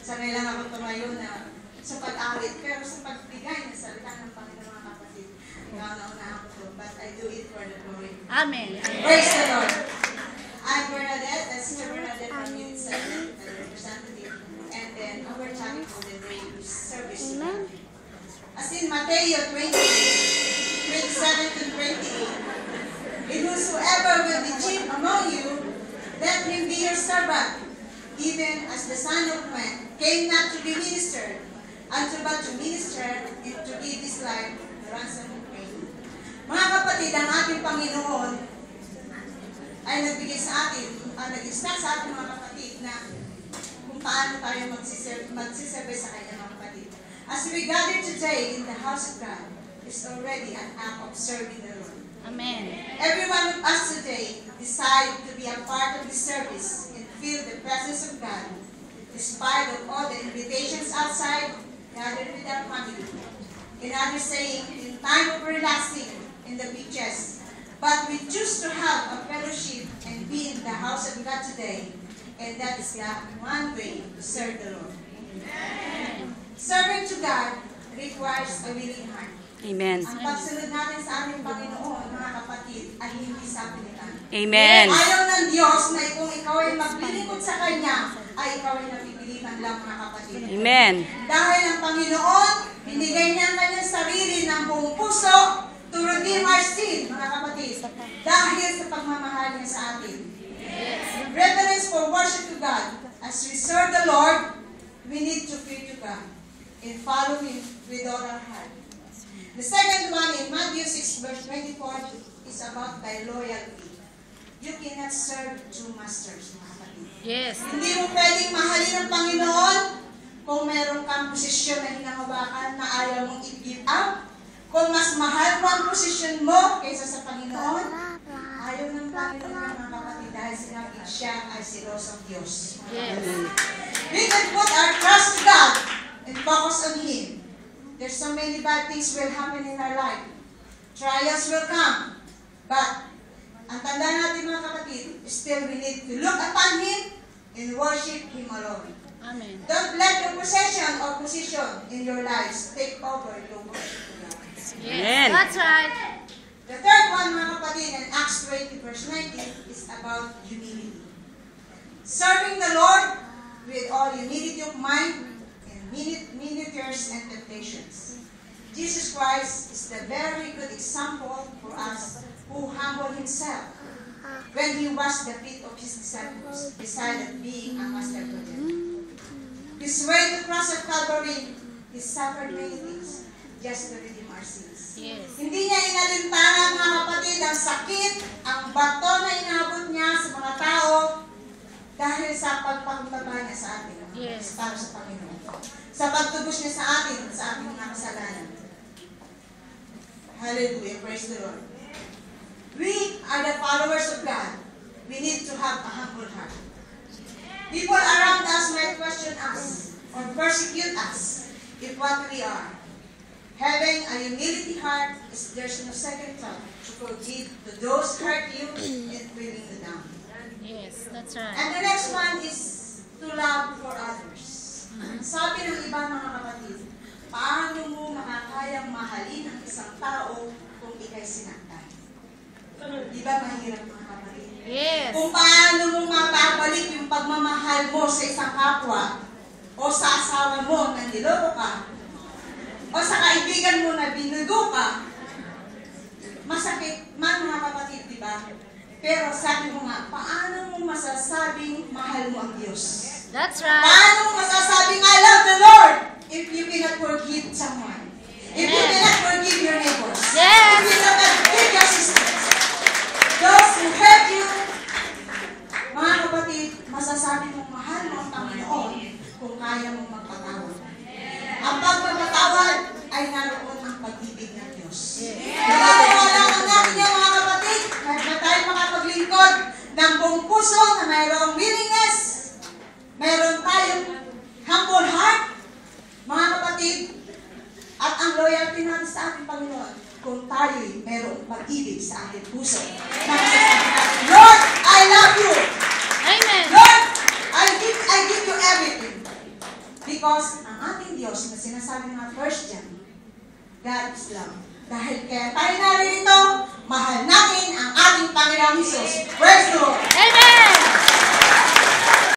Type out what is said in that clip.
Sanay lang ako tumayo na sa pag-awit, pero sa pagbigay ng salita ng Panginoon, mga kapatid, nauna ako to, but I do it for the glory. Amen. Praise the Lord. I'm Bernadette, that's Sister Bernadette from Unit 7, the representative, and then our topic for the day is service to God. As in Matthew 27 to 28, and whosoever will be chief among you, let him be your servant, even as the Son of Man came not to be ministered, but to minister and to give his life the ransom of many. Mga kapatid, ang ating Panginoon ay nagbigay sa atin, nag-instruct sa ating mga kapatid na kung paano tayo magsiserve sa Kanya, mga kapatid. As we gather today in the house of God, is already an act of serving the Lord. Amen. Every one of us today decide to be a part of this service and feel the presence of God, despite of all the invitations outside, gathered with our family. In other saying, in time of relaxing in the beaches, but we choose to have a fellowship and be in the house of God today, and that is the one way to serve the Lord. Amen. Serving to God requires a willing heart. Amen. Ang pagsunod natin sa aming Panginoon, mga kapatid, ay hindi sa pilitan. Amen. Ayaw ng Diyos na kung ikaw ay maglilingkod sa Kanya, ay ikaw ay napipilitan lang, mga kapatid. Amen. Dahil ang Panginoon, binigay niya ang kanyang sarili ng buong puso to redeem our sin, mga kapatid, dahil sa pagmamahal niya sa atin. Reverence for worship to God. As we serve the Lord, we need to fear to God and follow Him with all our heart. The second one in Matthew 6 verse 24 is about thy loyalty. You cannot serve two masters, mga kapatid. Yes. Hindi mo pwedeng mahalin ang Panginoon kung meron kang posisyon na hinahawakan na ayaw mong i-give up. Kung mas mahal mo ang posisyon mo kaysa sa Panginoon, ayaw ng Panginoon, mga kapatid, dahil sinabi siya ay silosong Diyos. Yes. We can put our trust to God and focus on Him. There's so many bad things will happen in our life. Trials will come. But, ang tanda natin, mga kapatid, still we need to look upon Him and worship Him alone. Amen. Don't let your possession or position in your lives take over your worship to God. Yes. That's right. The third one, mga kapatid, in Acts 20 verse 19, is about humility. Serving the Lord with all humility of mind and many fears and temptations. Jesus Christ is the very good example for us who humbled Himself when He washed the feet of His disciples, decided being a master to them. His way to cross of Calvary, He suffered many things just to redeem our sins. Yes. Hindi niya inalintanan, mga kapatid, ang sakit, ang bato na inabot niya sa mga tao dahil sa pagpagpapala niya sa atin. Yes. Para sa Panginoon. Sa pagtubos niya sa atin, sa ating mga kasalanan. Hallelujah. Praise the Lord. We are the followers of God. We need to have a humble heart. People around us might question us or persecute us if what we are. Having a humility heart is there's no second thought to forgive to those hurt you and bring you down. Yes, that's right. And the next one is to love for others. Sabi ng iba, mga kapatid, paano mo makakayang mahalin ang isang tao kung ikay sinaktan? Di ba mahirap, mga kapatid? Yes. Kung paano mo mapapalik yung pagmamahal mo sa isang kapwa o sa asawa mo na niloko ka o sa kaibigan mo na binugo ka, masakit man, mga kapatid, di ba? Pero sabi mo nga, paano mo masasabing mahal mo ang Diyos? That's right. Paano mo masasabing I love the Lord if you cannot forgive someone? If you cannot forgive your neighbors? Yes. If you cannot forgive your sisters? Those who hurt you, mga kapatid, masasabi mong mahal mo ang Panginoon kung kaya mong magpatawad. Ang pagpapatawad ay naroon ang pag-ibig ng Diyos. Nagkakawalan natin yan, mga kapatid, kahit na tayo makapaglingkod ng buong puso na mayroong willingness, mayroon tayong humble heart, mga kapatid, at ang loyalty natin sa ating Panginoon kung tayo'y mayroong pag-ibig sa ating puso. Lord, I love you. Amen. Lord, I give you everything. Because ang ating Diyos na sinasabi ng 1 John, God is love. Dahil kaya tayo naririto, mahal natin ang ating Panginoong Jesus. Praise the Lord!